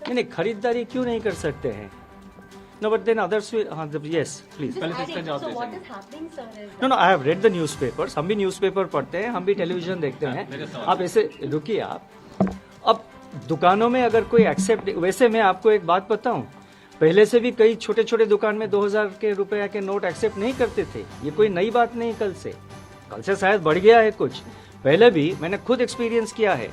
नहीं, खरीदारी क्यों नहीं कर सकते हैं? No, but then others will. Yes, please. So what is happening, sir? No, I have read the newspapers. हम भी न्यूज़पेपर पढ़ते हैं, हम भी टेलीविजन देखते हैं. आप ऐसे रुकिए आप. अब दुकानों में अगर कोई एक्सेप्ट, वैसे मैं आपको एक बात बताऊं, पहले से भी कई छोटे छोटे दुकान में 2000 के रुपए के नोट एक्सेप्ट नहीं करते थे. ये कोई नई बात नहीं. कल से शायद बढ़ गया है कुछ. पहले भी मैंने खुद एक्सपीरियंस किया है.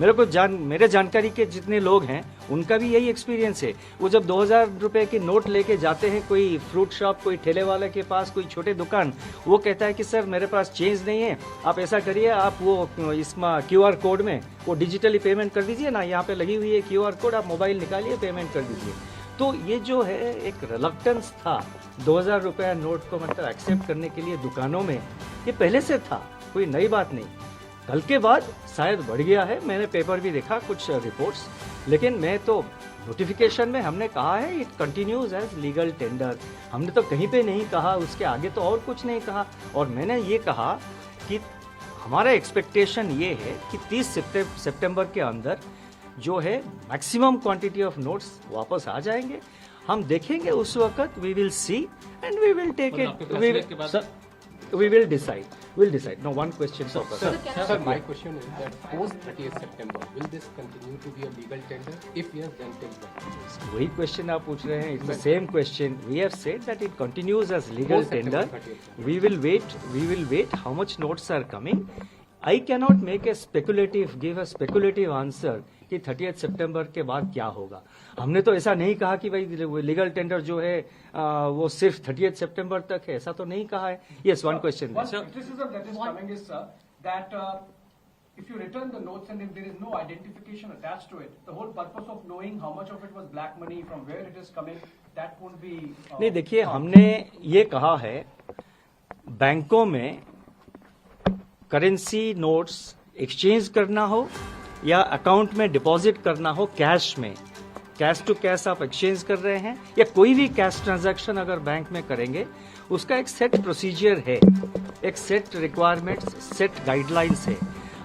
मेरे जानकारी के जितने लोग हैं उनका भी यही एक्सपीरियंस है. वो जब 2000 रुपए की नोट लेके जाते हैं कोई फ्रूट शॉप, कोई ठेले वाले के पास, कोई छोटे दुकान, वो कहता है कि सर मेरे पास चेंज नहीं है, आप ऐसा करिए, आप वो इसमें QR कोड में वो डिजिटली पेमेंट कर दीजिए ना, यहाँ पे लगी हुई है QR कोड, आप मोबाइल निकालिए, पेमेंट कर दीजिए. तो ये जो है एक रिलक्टेंस था 2000 रुपया नोट को मतलब एक्सेप्ट करने के लिए दुकानों में, ये पहले से था, कोई नई बात नहीं. कल के बाद शायद बढ़ गया है. मैंने पेपर भी देखा कुछ रिपोर्ट्स, लेकिन मैं तो नोटिफिकेशन में हमने कहा है it continues as legal tender. हमने तो कहीं पे नहीं कहा, उसके आगे तो और कुछ नहीं कहा. और मैंने ये कहा कि हमारा एक्सपेक्टेशन ये है कि 30 सितंबर के अंदर जो है मैक्सिमम क्वांटिटी ऑफ नोट्स वापस आ जाएंगे. हम देखेंगे उस वक्त, we will see and we will take it, we will decide. No, one question. Sir, my question is that post 30th September, will this continue to be a legal tender? If yes, then till when? वही question आप पूछ रहे हैं. It's the same question. We have said that it continues as legal tender. We will wait how much notes are coming. I cannot give a speculative answer कि 30th सितंबर के बाद क्या होगा. हमने तो ऐसा नहीं कहा कि भाई लीगल टेंडर जो है वो सिर्फ 30th सितंबर तक है, ऐसा तो नहीं कहा है. Yes, one question. One criticism that is coming is, sir, that if you return the notes and if there is no identification attached to it, the whole purpose of knowing how much of it was black money, from where it is coming, that won't be. नहीं, देखिए, हमने ये कहा है बैंकों में currency notes exchange करना हो या अकाउंट में डिपॉजिट करना हो, कैश टू कैश आप एक्सचेंज कर रहे हैं या कोई भी कैश ट्रांजैक्शन अगर बैंक में करेंगे, उसका एक सेट प्रोसीजर है, एक सेट रिक्वायरमेंट्स, सेट गाइडलाइंस है.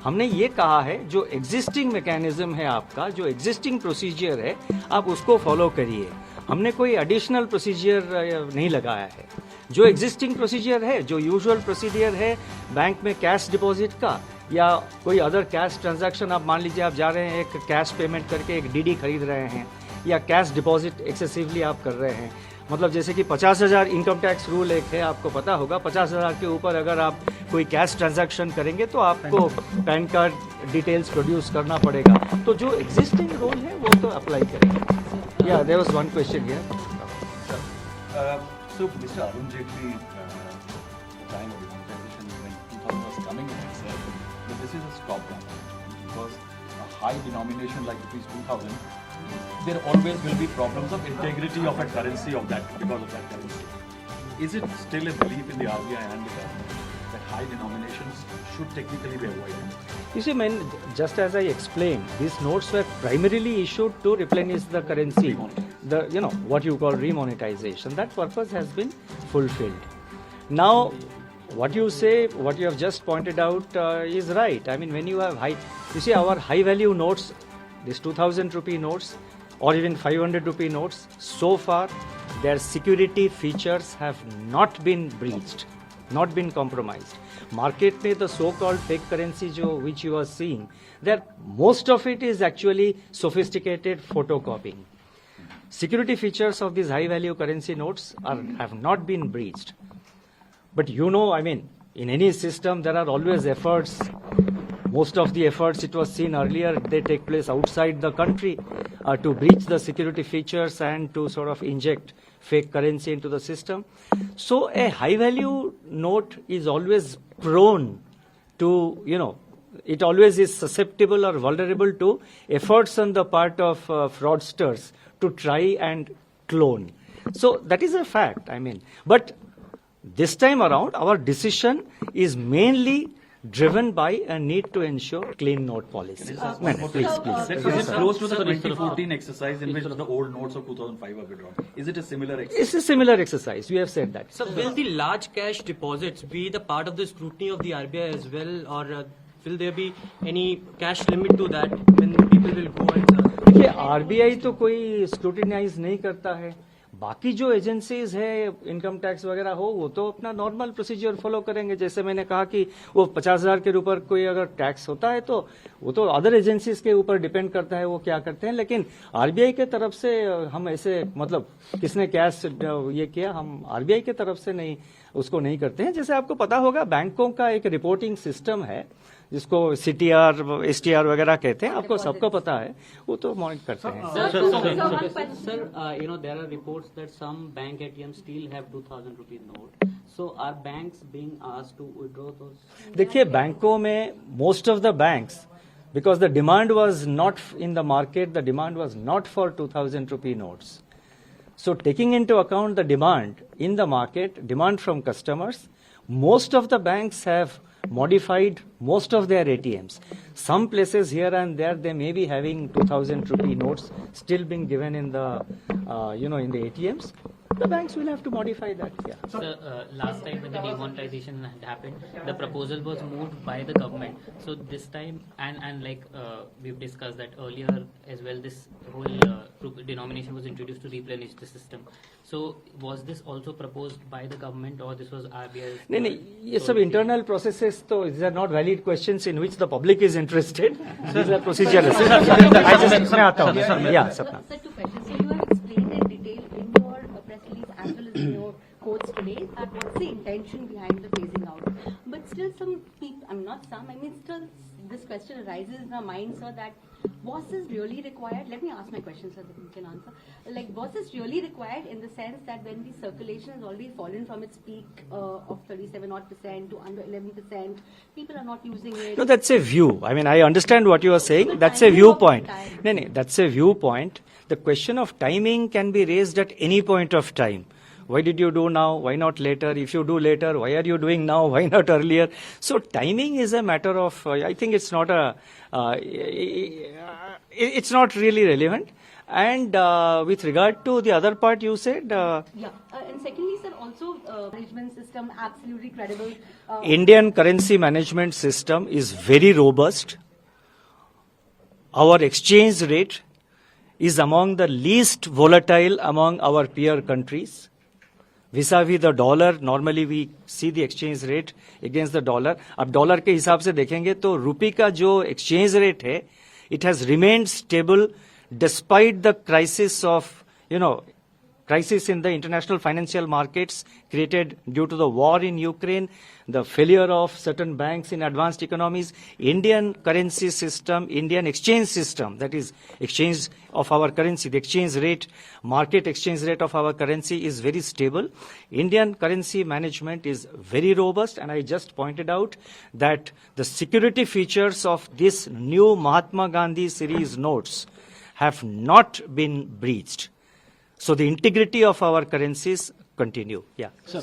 हमने ये कहा है जो एग्जिस्टिंग मैकेनिज्म है आपका, जो एग्जिस्टिंग प्रोसीजर है, आप उसको फॉलो करिए. हमने कोई एडिशनल प्रोसीजर नहीं लगाया है. जो एग्जिस्टिंग प्रोसीजर है, जो यूजुअल प्रोसीजर है बैंक में कैश डिपॉजिट का या कोई अदर कैश ट्रांजैक्शन, आप मान लीजिए आप जा रहे हैं एक कैश पेमेंट करके एक डीडी खरीद रहे हैं या कैश डिपॉजिट एक्सेसिवली आप कर रहे हैं, मतलब जैसे कि 50,000 इनकम टैक्स रूल एक है, आपको पता होगा, 50,000 के ऊपर अगर आप कोई कैश ट्रांजैक्शन करेंगे तो आपको पैन कार्ड डिटेल्स प्रोड्यूस करना पड़ेगा. तो जो एग्जिस्टिंग रूल है वो तो अप्लाई करेंगे. या there was one question here. So, Mr. Arun Jaitley, the time of the demonetization when 2000 was coming in, said that this is a stopgap because a high denomination like rupees 2000, there always will be problems of integrity of a currency of that because of that currency. Is it still a belief in the RBI and the government that high denominations should technically be avoided? You see, just as I explained, these notes were primarily issued to replenish the currency, what you call remonetization. That purpose has been fulfilled. Now, what you say, what you have just pointed out is right. I mean, when you have our high value notes, these 2000 rupee notes or even 500 rupee notes, so far their security features have not been breached, not been compromised. Market में the so-called fake currency which you are seeing, most of it is actually sophisticated photocopying. Security features of these high-value currency notes have not been breached. But I mean, in any system there are always efforts. Most of the efforts, it was seen earlier, they take place outside the country to breach the security features and to sort of inject fake currency into the system. So a high-value note is always prone to, it always is susceptible or vulnerable to efforts on the part of fraudsters to try and clone. So that is a fact, I mean. But this time around, our decision is mainly driven by a need to ensure clean note policy. Please. Is it close to the 2014 exercise in which the old notes of 2005 are withdrawn? Is it a similar exercise? It's a similar exercise. We have said that. So will the large cash deposits be the part of the scrutiny of the RBI as well, or will there be any cash limit to that when people people will go and देखिए RBI तो कोई scrutinise नहीं करता है, बाकी जो agencies है income tax वगैरह हो वो तो अपना नॉर्मल प्रोसीजर फॉलो करेंगे। जैसे मैंने कहा कि वो 50,000 के ऊपर कोई अगर टैक्स होता है तो वो तो अदर एजेंसीज के ऊपर डिपेंड करता है वो क्या करते हैं। लेकिन आरबीआई के तरफ से हम ऐसे मतलब किसने कैश ये किया, हम आरबीआई के तरफ से नहीं उसको नहीं करते हैं। जैसे आपको पता होगा बैंकों का एक रिपोर्टिंग सिस्टम है जिसको सीटीआर एसटीआर वगैरह कहते हैं, आपको सबको पता है, वो तो मॉनिटर करते हैं। Sir, there are reports that some bank ATMs still have 2,000 rupee note. So are banks being asked to withdraw those? देखिए बैंकों में most of the banks because the demand was not in the market, the demand was not for 2,000 rupee notes. So taking into account the demand in the market, demand from customers, most of the banks have modified most of their ATMs. Some places here and there they may be having 2,000 rupee notes still being given in the in the ATMs. The banks will have to modify that. Yeah. Sir, last time when the demonetization had happened, the proposal was moved by the government. So this time, and like we've discussed that earlier as well, this whole denomination was introduced to replenish the system. So was this also proposed by the government or this was RBI's? नहीं, ये सब internal processes तो these are not valid questions in which the public is interested. These are procedural. I just मैं आता हूँ. Yeah, Sapna. Sir, two questions. So you have explained in detail in your press release as well as in your quotes today that what's the intention behind the phasing out. But still some people, still this question arises in our mind, sir, that was this really required? Let me ask my question so that you can answer. Like, was this really required in the sense that when the circulation has already fallen from its peak of 37% to under 11%, people are not using it? No, that's a view. I mean, I understand what you are saying. That's a viewpoint. No, that's a viewpoint. The question of timing can be raised at any point of time. Why did you do now? Why not later? If you do later, why are you doing now? Why not earlier? So timing is a matter of, I think it's not it's not really relevant. And with regard to the other part you said... and secondly, sir, also management system, absolutely credible. Indian currency management system is very robust. Our exchange rate is among the least volatile among our peer countries. vis-a-vis the dollar, normally we see the exchange rate against the dollar. अब dollar के हिसाब से देखेंगे तो रुपये का जो exchange rate है, it has remained stable despite the crisis of, crisis in the international financial markets created due to the war in Ukraine, the failure of certain banks in advanced economies. Indian currency system, Indian exchange system, that is exchange of our currency, the exchange rate, market exchange rate of our currency is very stable. Indian currency management is very robust, and I just pointed out that the security features of this new Mahatma Gandhi series notes have not been breached. So the integrity of our currencies continue. Yeah. Sir.